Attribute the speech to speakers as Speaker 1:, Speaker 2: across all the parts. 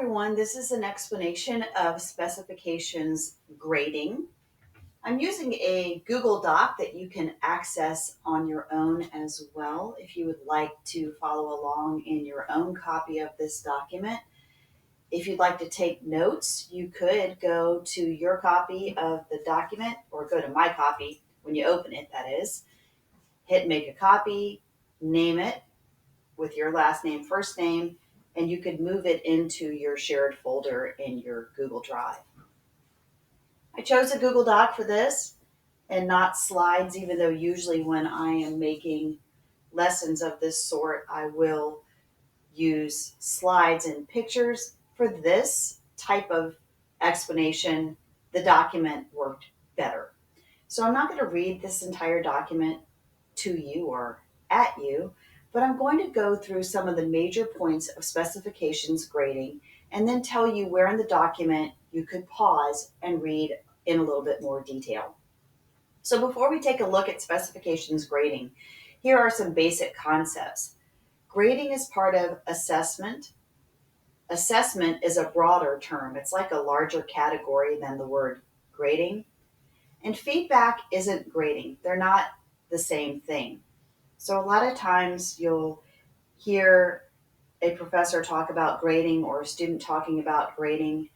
Speaker 1: everyone, this is an explanation of specifications grading. I'm using a Google Doc that you can access on your own as well if you would like to follow along in your own copy of this document. If you'd like to take notes, you could go to your copy of the document or go to my copy when you open it, that is. Hit make a copy, name it with your last name, first name, and you could move it into your shared folder in your Google Drive. I chose a Google Doc for this and not slides, even though usually when I am making lessons of this sort, I will use slides and pictures. For this type of explanation, the document worked better. So I'm not going to read this entire document to you or at you, but I'm going to go through some of the major points of specifications grading and then tell you where in the document you could pause and read in a little bit more detail. So before we take a look at specifications grading, here are some basic concepts. Grading is part of assessment. Assessment is a broader term. It's like a larger category than the word grading. And feedback isn't grading. They're not the same thing. So a lot of times you'll hear a professor talk about grading or a student talking about grading,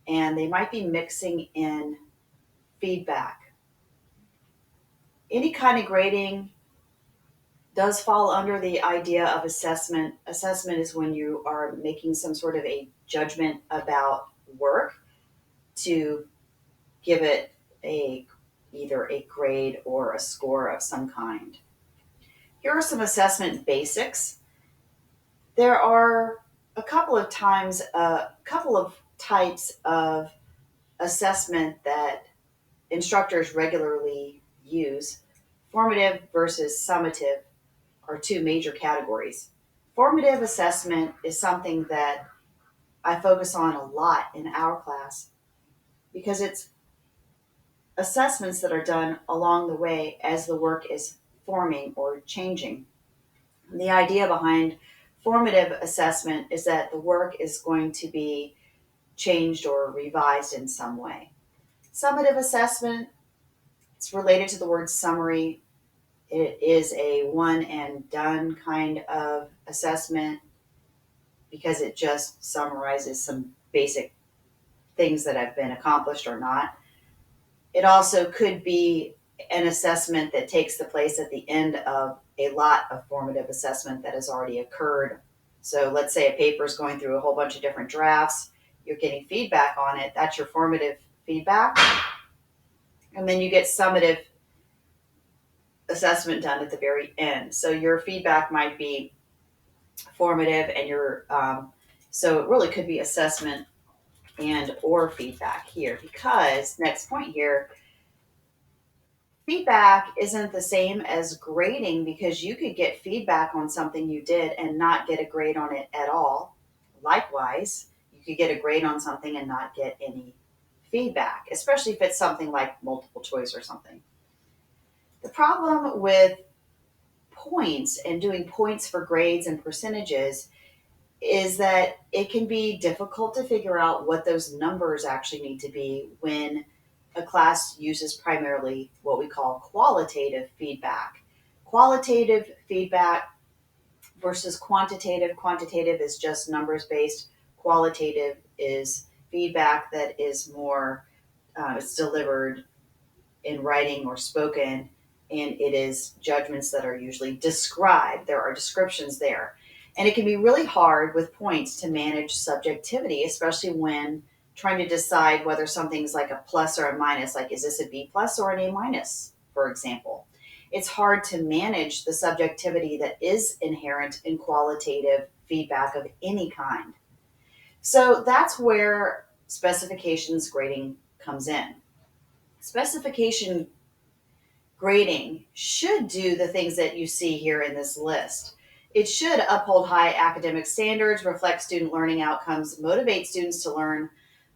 Speaker 1: and they might be mixing in feedback. Any kind of grading does fall under the idea of assessment. Assessment is when you are making some sort of a judgment about work to give it a either a grade or a score of some kind. Here are some assessment basics. There are a couple of types of assessment that instructors regularly use. Formative versus summative are two major categories. Formative assessment is something that I focus on a lot in our class because it's assessments that are done along the way as the work is forming or changing. The idea behind formative assessment is that the work is going to be changed or revised in some way. Summative assessment, it's related to the word summary. It is a one and done kind of assessment because it just summarizes some basic things that have been accomplished or not. It also could be an assessment that takes the place at the end of a lot of formative assessment that has already occurred. So let's say a paper is going through a whole bunch of different drafts, you're getting feedback on it, that's your formative feedback. And then you get summative assessment done at the very end. So your feedback might be formative and so it really could be assessment and or feedback here because next point here, feedback isn't the same as grading because you could get feedback on something you did and not get a grade on it at all. Likewise, you could get a grade on something and not get any feedback, especially if it's something like multiple choice or something. The problem with points and doing points for grades and percentages is that it can be difficult to figure out what those numbers actually need to be when a class uses primarily what we call qualitative feedback. Qualitative feedback versus quantitative. Quantitative is just numbers based. Qualitative is feedback that is more, it's delivered in writing or spoken, and it is judgments that are usually described. There are descriptions there. And it can be really hard with points to manage subjectivity, especially when trying to decide whether something's like a plus or a minus, like is this a B plus or an A minus, for example. It's hard to manage the subjectivity that is inherent in qualitative feedback of any kind. So that's where specifications grading comes in. Specification grading should do the things that you see here in this list. It should uphold high academic standards, reflect student learning outcomes, motivate students to learn,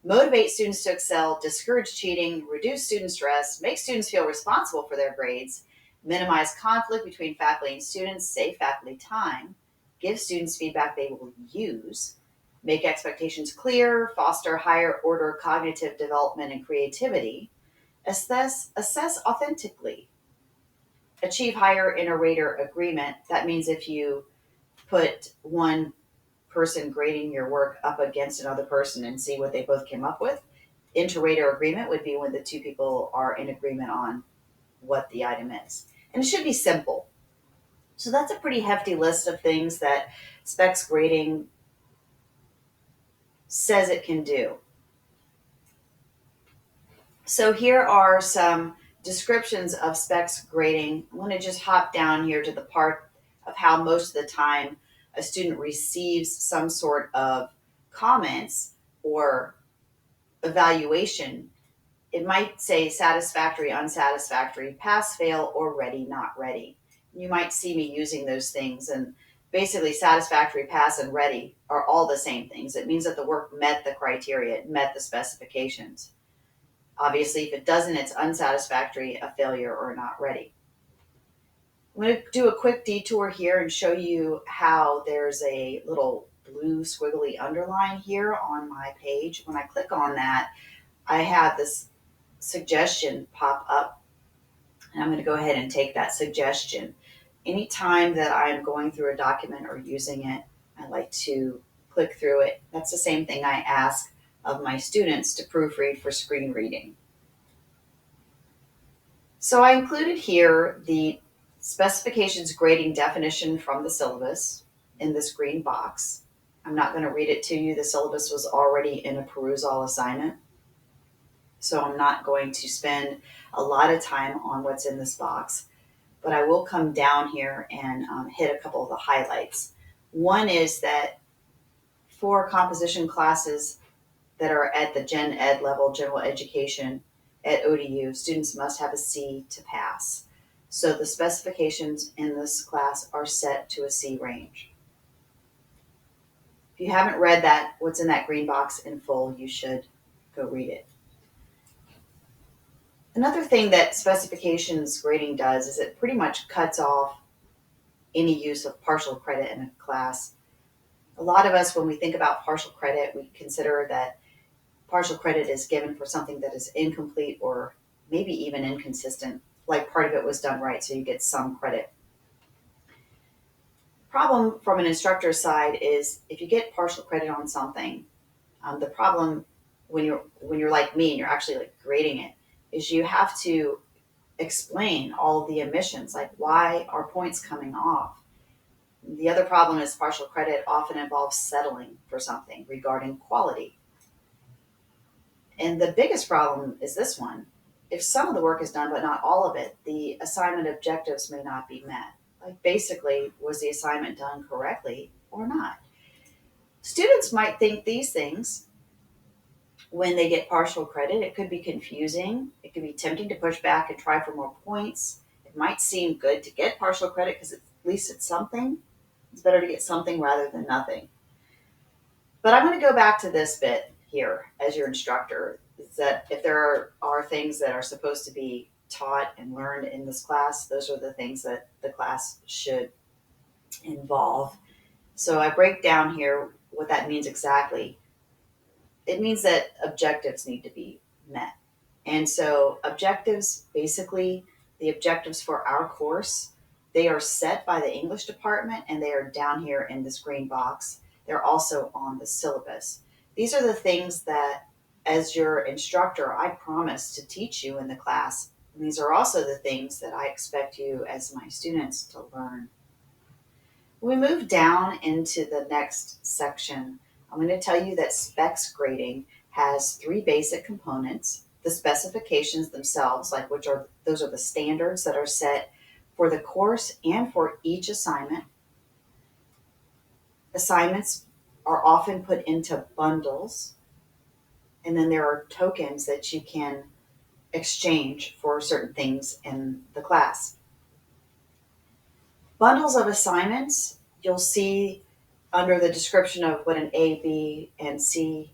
Speaker 1: motivate students to excel, discourage cheating, reduce student stress, make students feel responsible for their grades, minimize conflict between faculty and students, save faculty time, give students feedback they will use, make expectations clear, foster higher order cognitive development and creativity, assess authentically, achieve higher inter-rater agreement. That means if you put one person grading your work up against another person and see what they both came up with, inter-rater agreement would be when the two people are in agreement on what the item is. And it should be simple. So that's a pretty hefty list of things that specs grading says it can do. So here are some descriptions of specs grading. I'm going to just hop down here to the part of how most of the time a student receives some sort of comments or evaluation. It might say satisfactory, unsatisfactory, pass, fail, or ready, not ready. You might see me using those things, and basically satisfactory, pass, and ready are all the same things. It means that the work met the criteria, it met the specifications. Obviously, if it doesn't, it's unsatisfactory, a failure, or not ready. I'm going to do a quick detour here and show you how there's a little blue squiggly underline here on my page. When I click on that, I have this suggestion pop up, and I'm going to go ahead and take that suggestion. Anytime that I'm going through a document or using it, I like to click through it. That's the same thing I ask of my students to proofread for screen reading. So I included here the specifications grading definition from the syllabus in this green box. I'm not going to read it to you. The syllabus was already in a perusal assignment. So I'm not going to spend a lot of time on what's in this box, but I will come down here and hit a couple of the highlights. One is that for composition classes that are at the Gen Ed level, general education at ODU, students must have a C to pass. So the specifications in this class are set to a C range. If you haven't read that, what's in that green box in full, you should go read it. Another thing that specifications grading does is it pretty much cuts off any use of partial credit in a class. A lot of us, when we think about partial credit, we consider that partial credit is given for something that is incomplete or maybe even inconsistent, like part of it was done right, so you get some credit. Problem from an instructor's side is if you get partial credit on something, the problem when you're like me and you're actually like grading it is you have to explain all of the omissions, like why are points coming off. The other problem is partial credit often involves settling for something regarding quality. And the biggest problem is this one. If some of the work is done but not all of it, the assignment objectives may not be met. Like basically, was the assignment done correctly or not? Students might think these things when they get partial credit. It could be confusing. It could be tempting to push back and try for more points. It might seem good to get partial credit because at least it's something. It's better to get something rather than nothing. But I'm going to go back to this bit here as your instructor, is that if there are things that are supposed to be taught and learned in this class, those are the things that the class should involve. So I break down here what that means exactly. It means that objectives need to be met. And so objectives, basically the objectives for our course, they are set by the English department and they are down here in this green box. They're also on the syllabus. These are the things that as your instructor, I promise to teach you in the class. And these are also the things that I expect you as my students to learn. When we move down into the next section, I'm going to tell you that specs grading has three basic components. The specifications themselves, like those are the standards that are set for the course and for each assignment. Assignments are often put into bundles, and then there are tokens that you can exchange for certain things in the class. Bundles of assignments, you'll see under the description of what an A, B, and C,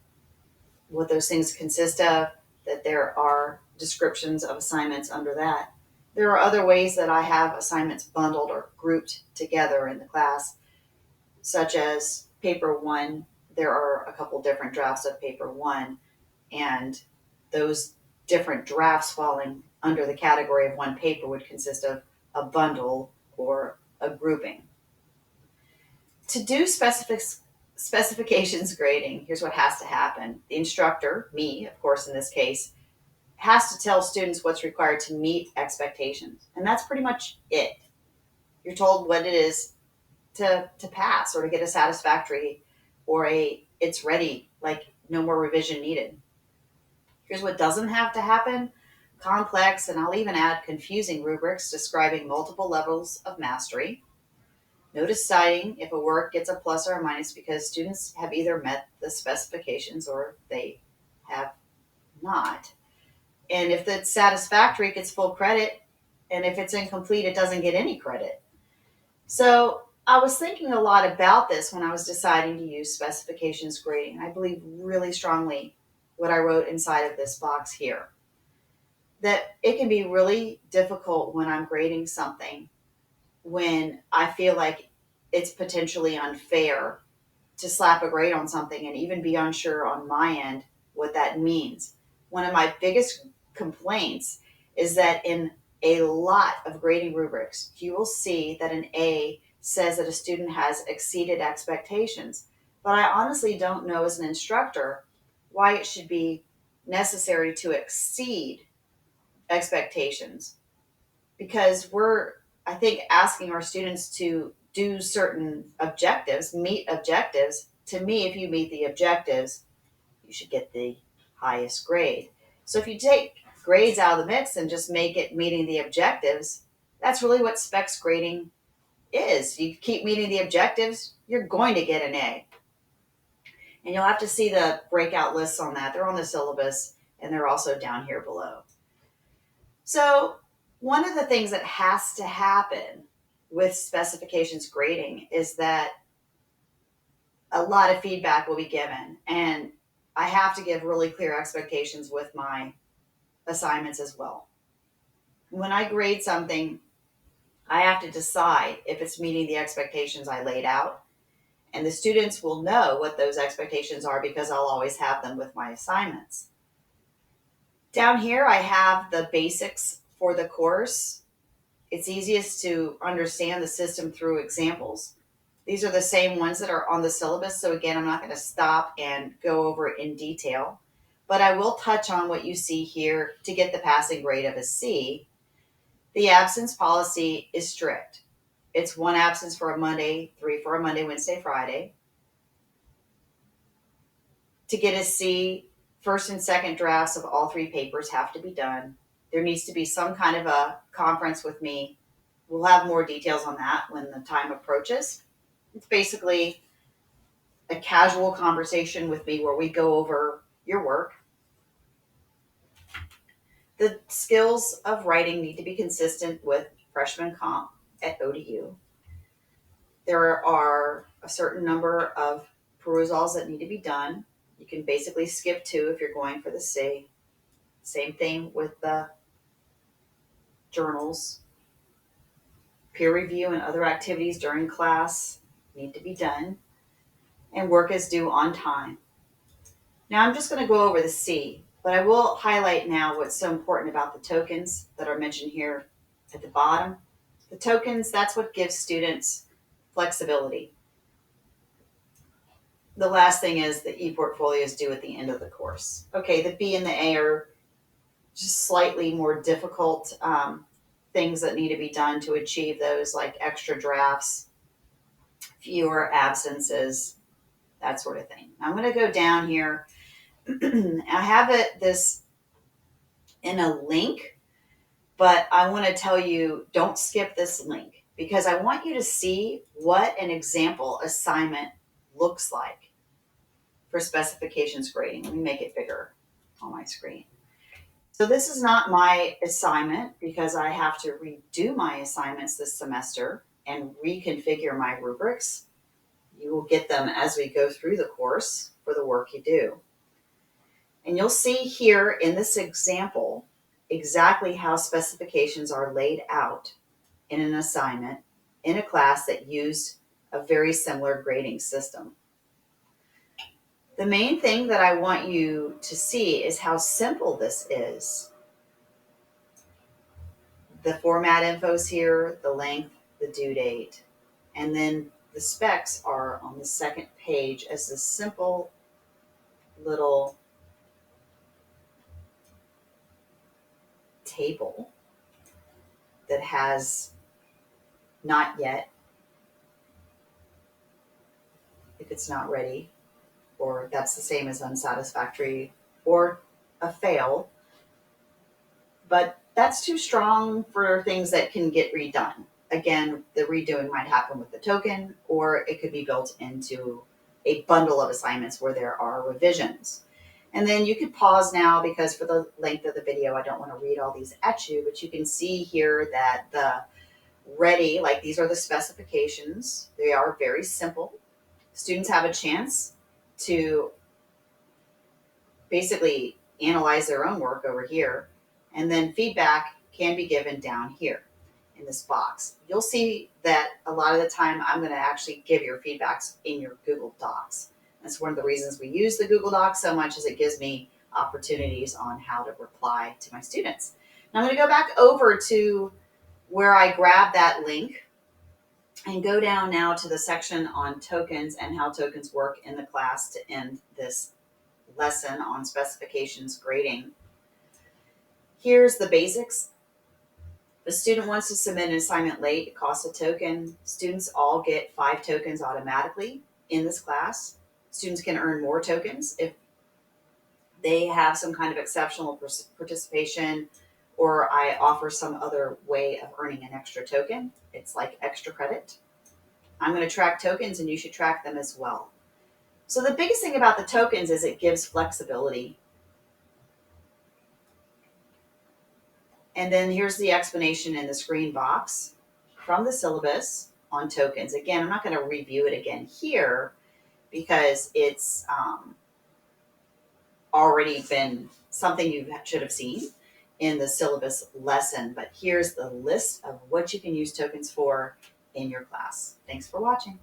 Speaker 1: what those things consist of, that there are descriptions of assignments under that. There are other ways that I have assignments bundled or grouped together in the class, such as paper 1 there are a couple different drafts of paper one, and those different drafts falling under the category of one paper would consist of a bundle or a grouping. To do specifications grading, here's what has to happen. The instructor, me, of course, in this case, has to tell students what's required to meet expectations. And that's pretty much it. You're told what it is to pass or to get a satisfactory or a it's ready, like no more revision needed. Here's what doesn't have to happen: complex, and I'll even add confusing rubrics describing multiple levels of mastery. No deciding if a work gets a plus or a minus because students have either met the specifications or they have not. And if it's satisfactory, it gets full credit. And if it's incomplete, it doesn't get any credit. So I was thinking a lot about this when I was deciding to use specifications grading. I believe really strongly what I wrote inside of this box here, that it can be really difficult when I'm grading something when I feel like it's potentially unfair to slap a grade on something and even be unsure on my end what that means. One of my biggest complaints is that in a lot of grading rubrics, you will see that an A says that a student has exceeded expectations. But I honestly don't know as an instructor why it should be necessary to exceed expectations, because we're, I think, asking our students to do certain objectives, meet objectives. To me, if you meet the objectives, you should get the highest grade. So if you take grades out of the mix and just make it meeting the objectives, that's really what specs grading is. You keep meeting the objectives, you're going to get an A. And you'll have to see the breakout lists on that. They're on the syllabus and they're also down here below. So one of the things that has to happen with specifications grading is that a lot of feedback will be given, and I have to give really clear expectations with my assignments as well. When I grade something, I have to decide if it's meeting the expectations I laid out, and the students will know what those expectations are because I'll always have them with my assignments. Down here, I have the basics for the course. It's easiest to understand the system through examples. These are the same ones that are on the syllabus. So again, I'm not going to stop and go over it in detail, but I will touch on what you see here to get the passing grade of a C. The absence policy is strict. It's 1 absence for a Monday, 3 for a Monday, Wednesday, Friday. To get a C, first and second drafts of all 3 papers have to be done. There needs to be some kind of a conference with me. We'll have more details on that when the time approaches. It's basically a casual conversation with me where we go over your work. The skills of writing need to be consistent with freshman comp at ODU. There are a certain number of perusals that need to be done. You can basically skip 2 if you're going for the C. Same thing with the journals. Peer review and other activities during class need to be done, and work is due on time. Now I'm just going to go over the C, but I will highlight now what's so important about the tokens that are mentioned here at the bottom. The tokens, that's what gives students flexibility. The last thing is the e-portfolio is due at the end of the course. Okay, the B and the A are just slightly more difficult things that need to be done to achieve those, like extra drafts, fewer absences, that sort of thing. I'm going to go down here. I have this in a link, but I want to tell you, don't skip this link because I want you to see what an example assignment looks like for specifications grading. Let me make it bigger on my screen. So this is not my assignment because I have to redo my assignments this semester and reconfigure my rubrics. You will get them as we go through the course for the work you do. And you'll see here in this example exactly how specifications are laid out in an assignment in a class that used a very similar grading system. The main thing that I want you to see is how simple this is. The format info's here, the length, the due date, and then the specs are on the second page as this simple little table that has not yet, if it's not ready, or that's the same as unsatisfactory, or a fail. But that's too strong for things that can get redone. Again, the redoing might happen with the token, or it could be built into a bundle of assignments where there are revisions. And then you could pause now because for the length of the video, I don't want to read all these at you, but you can see here that the ready, like these are the specifications. They are very simple. Students have a chance to basically analyze their own work over here, and then feedback can be given down here in this box. You'll see that a lot of the time I'm going to actually give your feedbacks in your Google Docs. That's one of the reasons we use the Google Docs so much, is it gives me opportunities on how to reply to my students. Now I'm going to go back over to where I grabbed that link and go down now to the section on tokens and how tokens work in the class to end this lesson on specifications grading. Here's the basics. If a student wants to submit an assignment late, it costs a token. Students all get 5 tokens automatically in this class. Students can earn more tokens if they have some kind of exceptional participation, or I offer some other way of earning an extra token. It's like extra credit. I'm going to track tokens, and you should track them as well. So the biggest thing about the tokens is it gives flexibility. And then here's the explanation in the screen box from the syllabus on tokens. Again, I'm not going to review it again here because it's already been something you should have seen in the syllabus lesson. But here's the list of what you can use tokens for in your class. Thanks for watching.